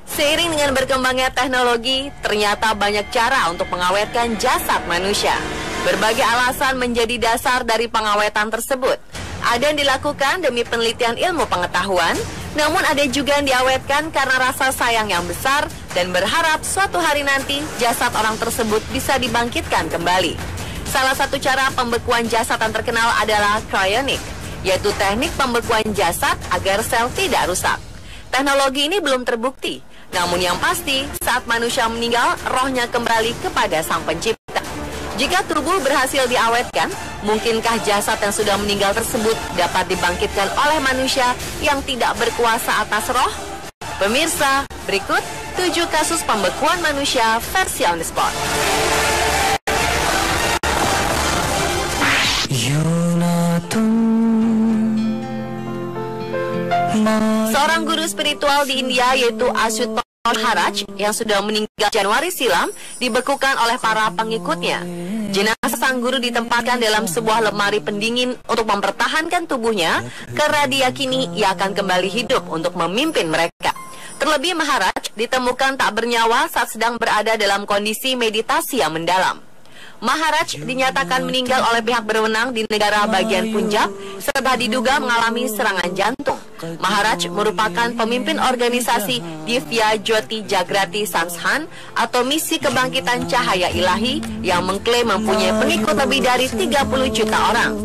Seiring dengan berkembangnya teknologi, ternyata banyak cara untuk mengawetkan jasad manusia. Berbagai alasan menjadi dasar dari pengawetan tersebut. Ada yang dilakukan demi penelitian ilmu pengetahuan, namun ada juga yang diawetkan karena rasa sayang yang besar dan berharap suatu hari nanti jasad orang tersebut bisa dibangkitkan kembali. Salah satu cara pembekuan jasad yang terkenal adalah cryonic, yaitu teknik pembekuan jasad agar sel tidak rusak. Teknologi ini belum terbukti, namun yang pasti saat manusia meninggal, rohnya kembali kepada Sang Pencipta. Jika tubuh berhasil diawetkan, mungkinkah jasad yang sudah meninggal tersebut dapat dibangkitkan oleh manusia yang tidak berkuasa atas roh? Pemirsa, berikut 7 kasus pembekuan manusia versi on the spot. Seorang guru spiritual di India yaitu Ashutosh Maharaj yang sudah meninggal Januari silam dibekukan oleh para pengikutnya. Jenazah sang guru ditempatkan dalam sebuah lemari pendingin untuk mempertahankan tubuhnya karena diyakini ia akan kembali hidup untuk memimpin mereka. Terlebih Maharaj ditemukan tak bernyawa saat sedang berada dalam kondisi meditasi yang mendalam. Maharaj dinyatakan meninggal oleh pihak berwenang di negara bagian Punjab setelah diduga mengalami serangan jantung. Maharaj merupakan pemimpin organisasi Divya Jyoti Jagrati Sansthan atau Misi Kebangkitan Cahaya Ilahi yang mengklaim mempunyai pengikut lebih dari 30 juta orang.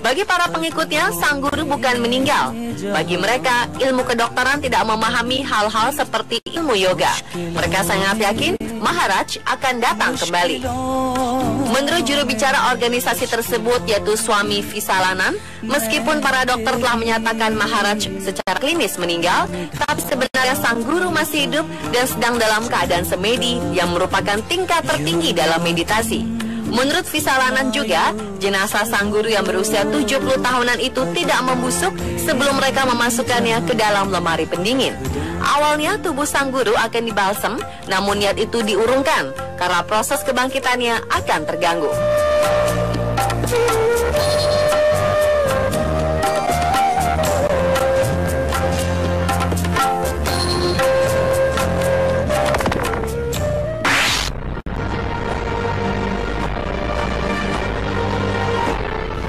Bagi para pengikutnya, sang guru bukan meninggal. Bagi mereka, ilmu kedokteran tidak memahami hal-hal seperti ilmu yoga. Mereka sangat yakin Maharaj akan datang kembali. Menurut juru bicara organisasi tersebut yaitu Swami Visalanan, meskipun para dokter telah menyatakan Maharaj secara klinis meninggal, tapi sebenarnya sang guru masih hidup dan sedang dalam keadaan semedi yang merupakan tingkat tertinggi dalam meditasi. Menurut Visalanan juga, jenazah sang guru yang berusia 70 tahunan itu tidak membusuk sebelum mereka memasukkannya ke dalam lemari pendingin. Awalnya tubuh sang guru akan dibalsem, namun niat itu diurungkan karena proses kebangkitannya akan terganggu.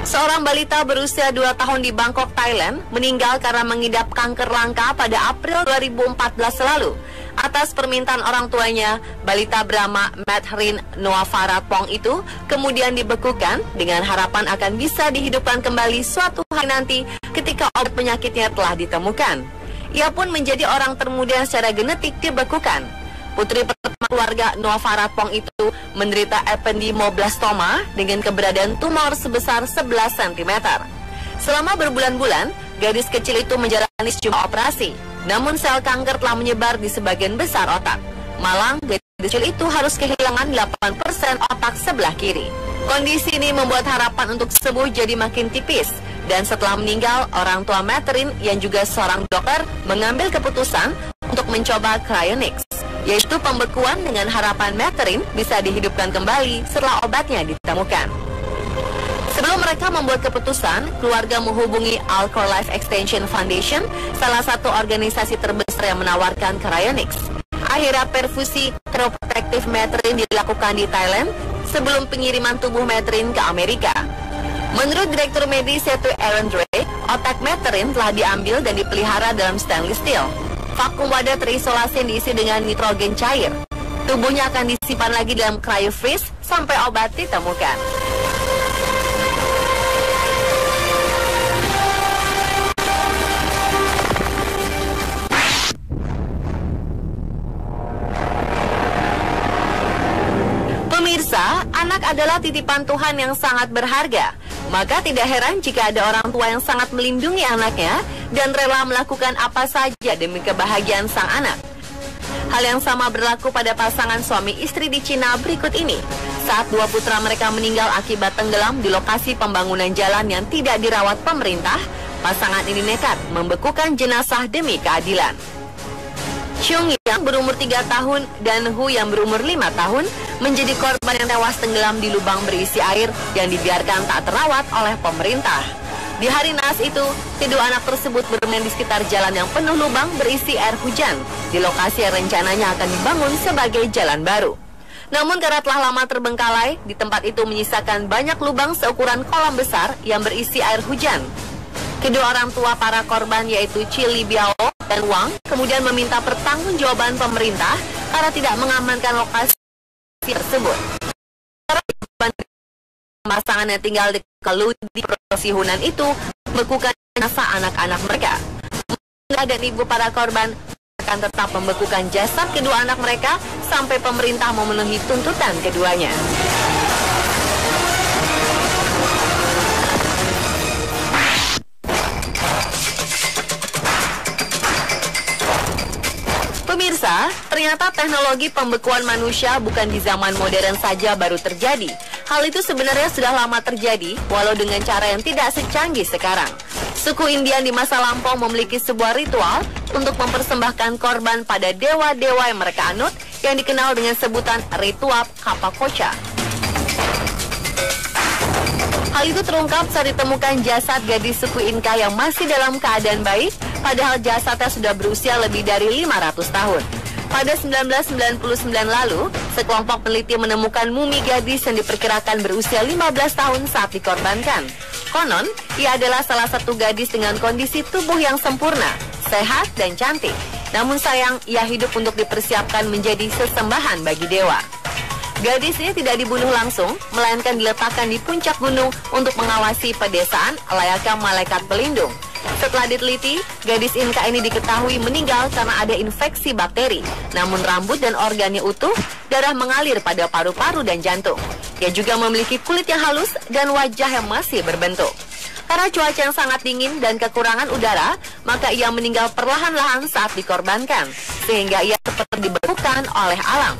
Seorang balita berusia 2 tahun di Bangkok, Thailand, meninggal karena mengidap kanker langka pada April 2014 lalu. Atas permintaan orang tuanya, balita bernama Mathrin Noavaratpong itu kemudian dibekukan dengan harapan akan bisa dihidupkan kembali suatu hari nanti ketika obat penyakitnya telah ditemukan. Ia pun menjadi orang termuda secara genetik dibekukan. Putri pertama keluarga Noavaratpong itu menderita ependymoblastoma dengan keberadaan tumor sebesar 11 cm. Selama berbulan-bulan, gadis kecil itu menjalani sejumlah operasi, namun sel kanker telah menyebar di sebagian besar otak. Malang, gadis kecil itu harus kehilangan 8% otak sebelah kiri. Kondisi ini membuat harapan untuk sembuh jadi makin tipis. Dan setelah meninggal, orang tua Mathrin yang juga seorang dokter mengambil keputusan untuk mencoba cryonics, yaitu pembekuan dengan harapan Mathrin bisa dihidupkan kembali setelah obatnya ditemukan. Sebelum mereka membuat keputusan, keluarga menghubungi Alcor Life Extension Foundation, salah satu organisasi terbesar yang menawarkan cryonics. Akhirnya perfusi cryoprotective Mathrin dilakukan di Thailand sebelum pengiriman tubuh Mathrin ke Amerika. Menurut Direktur Medis yaitu Aaron Drake, otak Mathrin telah diambil dan dipelihara dalam stainless steel. Vakum wadah terisolasi yang diisi dengan nitrogen cair. Tubuhnya akan disimpan lagi dalam cryofreeze sampai obat ditemukan. Pemirsa, anak adalah titipan Tuhan yang sangat berharga. Maka tidak heran jika ada orang tua yang sangat melindungi anaknya dan rela melakukan apa saja demi kebahagiaan sang anak. Hal yang sama berlaku pada pasangan suami istri di Cina berikut ini. Saat 2 putra mereka meninggal akibat tenggelam di lokasi pembangunan jalan yang tidak dirawat pemerintah, pasangan ini nekat membekukan jenazah demi keadilan. Xiong yang berumur 3 tahun dan Hu yang berumur 5 tahun menjadi korban yang tewas tenggelam di lubang berisi air yang dibiarkan tak terawat oleh pemerintah. Di hari naas itu, kedua anak tersebut bermain di sekitar jalan yang penuh lubang berisi air hujan di lokasi yang rencananya akan dibangun sebagai jalan baru. Namun karena telah lama terbengkalai, di tempat itu menyisakan banyak lubang seukuran kolam besar yang berisi air hujan. Kedua orang tua para korban yaitu Chili Biao dan Wang kemudian meminta pertanggungjawaban pemerintah karena tidak mengamankan lokasi tersebut. Pasangan yang tinggal di Kaludi Provinsi Hunan itu membekukan jenazah anak-anak mereka. Dan ibu para korban akan tetap membekukan jasad kedua anak mereka sampai pemerintah memenuhi tuntutan keduanya. Pemirsa, ternyata teknologi pembekuan manusia bukan di zaman modern saja baru terjadi. Hal itu sebenarnya sudah lama terjadi, walau dengan cara yang tidak secanggih sekarang. Suku Indian di masa lampau memiliki sebuah ritual untuk mempersembahkan korban pada dewa-dewa yang mereka anut, yang dikenal dengan sebutan ritual Kapakocha. Hal itu terungkap saat ditemukan jasad gadis suku Inka yang masih dalam keadaan baik, padahal jasadnya sudah berusia lebih dari 500 tahun. Pada 1999 lalu, sekelompok peneliti menemukan mumi gadis yang diperkirakan berusia 15 tahun saat dikorbankan. Konon, ia adalah salah satu gadis dengan kondisi tubuh yang sempurna, sehat dan cantik. Namun sayang, ia hidup untuk dipersiapkan menjadi sesembahan bagi dewa. Gadis ini tidak dibunuh langsung, melainkan diletakkan di puncak gunung untuk mengawasi pedesaan layaknya malaikat pelindung. Setelah diteliti, gadis Inka ini diketahui meninggal karena ada infeksi bakteri. Namun rambut dan organnya utuh, darah mengalir pada paru-paru dan jantung. Ia juga memiliki kulit yang halus dan wajah yang masih berbentuk. Karena cuaca yang sangat dingin dan kekurangan udara, maka ia meninggal perlahan-lahan saat dikorbankan, sehingga ia seperti dibekukan oleh alam.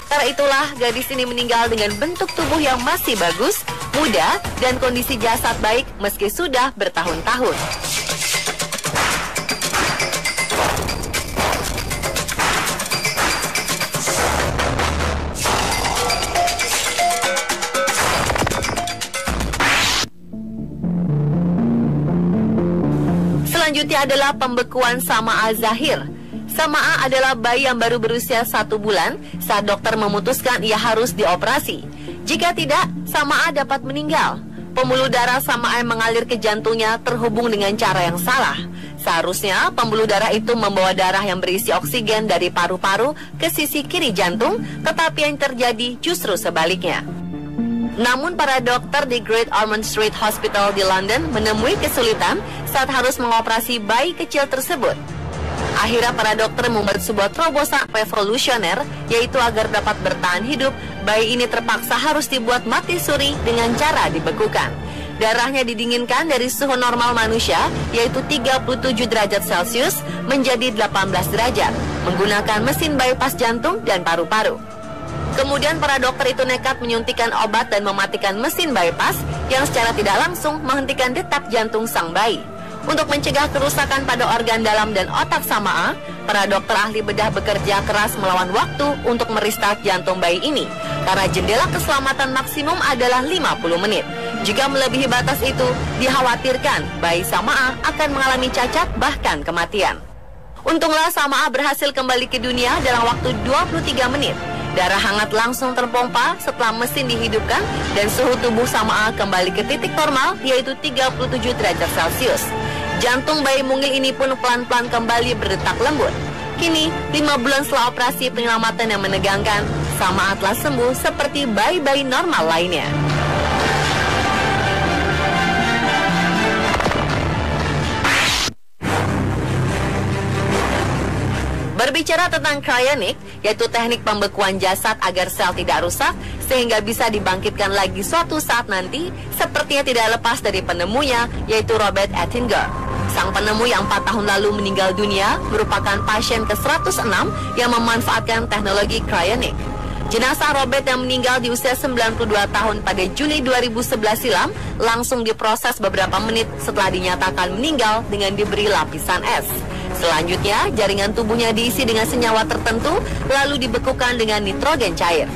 Karena itulah gadis ini meninggal dengan bentuk tubuh yang masih bagus, muda, dan kondisi jasad baik meski sudah bertahun-tahun. Selanjutnya adalah pembekuan Sama'a Zahir. Sama'a adalah bayi yang baru berusia 1 bulan saat dokter memutuskan ia harus dioperasi. Jika tidak, Sama'a dapat meninggal. Pembuluh darah Sama'a yang mengalir ke jantungnya terhubung dengan cara yang salah. Seharusnya pembuluh darah itu membawa darah yang berisi oksigen dari paru-paru ke sisi kiri jantung, tetapi yang terjadi justru sebaliknya. Namun para dokter di Great Ormond Street Hospital di London menemui kesulitan saat harus mengoperasi bayi kecil tersebut. Akhirnya para dokter membuat sebuah terobosan revolusioner, yaitu agar dapat bertahan hidup, bayi ini terpaksa harus dibuat mati suri dengan cara dibekukan. Darahnya didinginkan dari suhu normal manusia, yaitu 37 derajat Celcius, menjadi 18 derajat, menggunakan mesin bypass jantung dan paru-paru. Kemudian para dokter itu nekat menyuntikkan obat dan mematikan mesin bypass yang secara tidak langsung menghentikan detak jantung sang bayi. Untuk mencegah kerusakan pada organ dalam dan otak Sama'a, para dokter ahli bedah bekerja keras melawan waktu untuk merestart jantung bayi ini, karena jendela keselamatan maksimum adalah 50 menit. Jika melebihi batas itu, dikhawatirkan bayi Sama'a akan mengalami cacat bahkan kematian. Untunglah Sama'a berhasil kembali ke dunia dalam waktu 23 menit. Darah hangat langsung terpompa setelah mesin dihidupkan dan suhu tubuh Sama'a kembali ke titik normal, yaitu 37 derajat Celcius. Jantung bayi mungil ini pun pelan-pelan kembali berdetak lembut. Kini, 5 bulan setelah operasi penyelamatan yang menegangkan, Sama'a telah sembuh seperti bayi-bayi normal lainnya. Berbicara tentang cryonic, yaitu teknik pembekuan jasad agar sel tidak rusak sehingga bisa dibangkitkan lagi suatu saat nanti, sepertinya tidak lepas dari penemunya, yaitu Robert Ettinger. Sang penemu yang 4 tahun lalu meninggal dunia merupakan pasien ke-106 yang memanfaatkan teknologi cryonic. Jenazah Robert yang meninggal di usia 92 tahun pada Juni 2011 silam langsung diproses beberapa menit setelah dinyatakan meninggal dengan diberi lapisan es. Selanjutnya, jaringan tubuhnya diisi dengan senyawa tertentu, lalu dibekukan dengan nitrogen cair.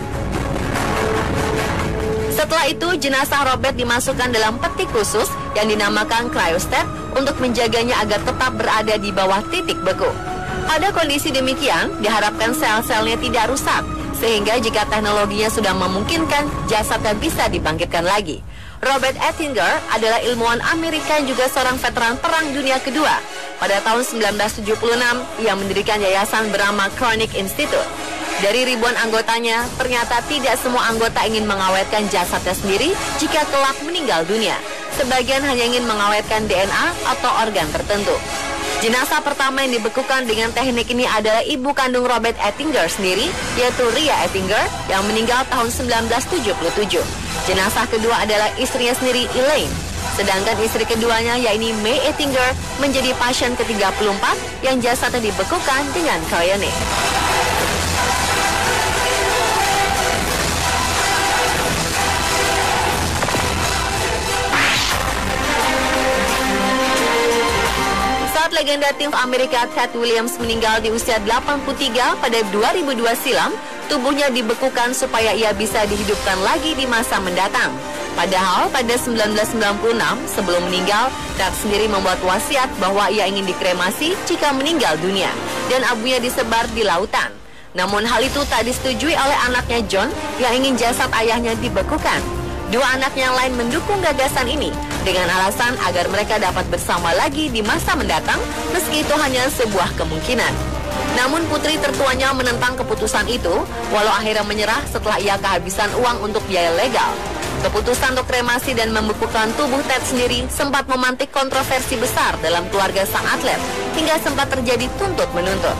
Setelah itu, jenazah Robert dimasukkan dalam peti khusus yang dinamakan cryostat untuk menjaganya agar tetap berada di bawah titik beku. Pada kondisi demikian, diharapkan sel-selnya tidak rusak, sehingga jika teknologinya sudah memungkinkan, jasadnya bisa dibangkitkan lagi. Robert Ettinger adalah ilmuwan Amerika yang juga seorang veteran Perang Dunia Kedua. Pada tahun 1976, ia mendirikan yayasan bernama Chronic Institute. Dari ribuan anggotanya, ternyata tidak semua anggota ingin mengawetkan jasadnya sendiri jika kelak meninggal dunia. Sebagian hanya ingin mengawetkan DNA atau organ tertentu. Jenazah pertama yang dibekukan dengan teknik ini adalah ibu kandung Robert Ettinger sendiri, yaitu Ria Ettinger, yang meninggal tahun 1977. Jenazah kedua adalah istrinya sendiri, Elaine. Sedangkan istri keduanya, yaitu May Ettinger, menjadi pasien ke-34 yang jasadnya dibekukan dengan cryonic. Saat legenda tim Amerika Ted Williams meninggal di usia 83 pada 2002 silam, tubuhnya dibekukan supaya ia bisa dihidupkan lagi di masa mendatang. Padahal pada 1996 sebelum meninggal, Ted sendiri membuat wasiat bahwa ia ingin dikremasi jika meninggal dunia dan abunya disebar di lautan. Namun hal itu tak disetujui oleh anaknya John yang ingin jasad ayahnya dibekukan. Dua anaknya yang lain mendukung gagasan ini dengan alasan agar mereka dapat bersama lagi di masa mendatang, meski itu hanya sebuah kemungkinan. Namun putri tertuanya menentang keputusan itu, walau akhirnya menyerah setelah ia kehabisan uang untuk biaya legal. Keputusan untuk kremasi dan membekukan tubuh Ted sendiri sempat memantik kontroversi besar dalam keluarga sang atlet, hingga sempat terjadi tuntut-menuntut.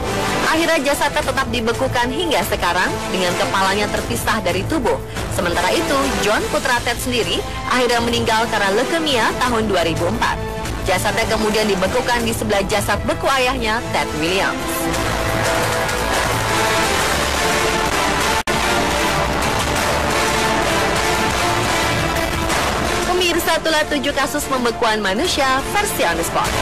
Akhirnya jasadnya tetap dibekukan hingga sekarang dengan kepalanya terpisah dari tubuh. Sementara itu, John, putra Ted sendiri, akhirnya meninggal karena leukemia tahun 2004. Jasadnya kemudian dibekukan di sebelah jasad beku ayahnya, Ted Williams. Pemirsa, itulah 7 kasus pembekuan manusia versi On The Spot.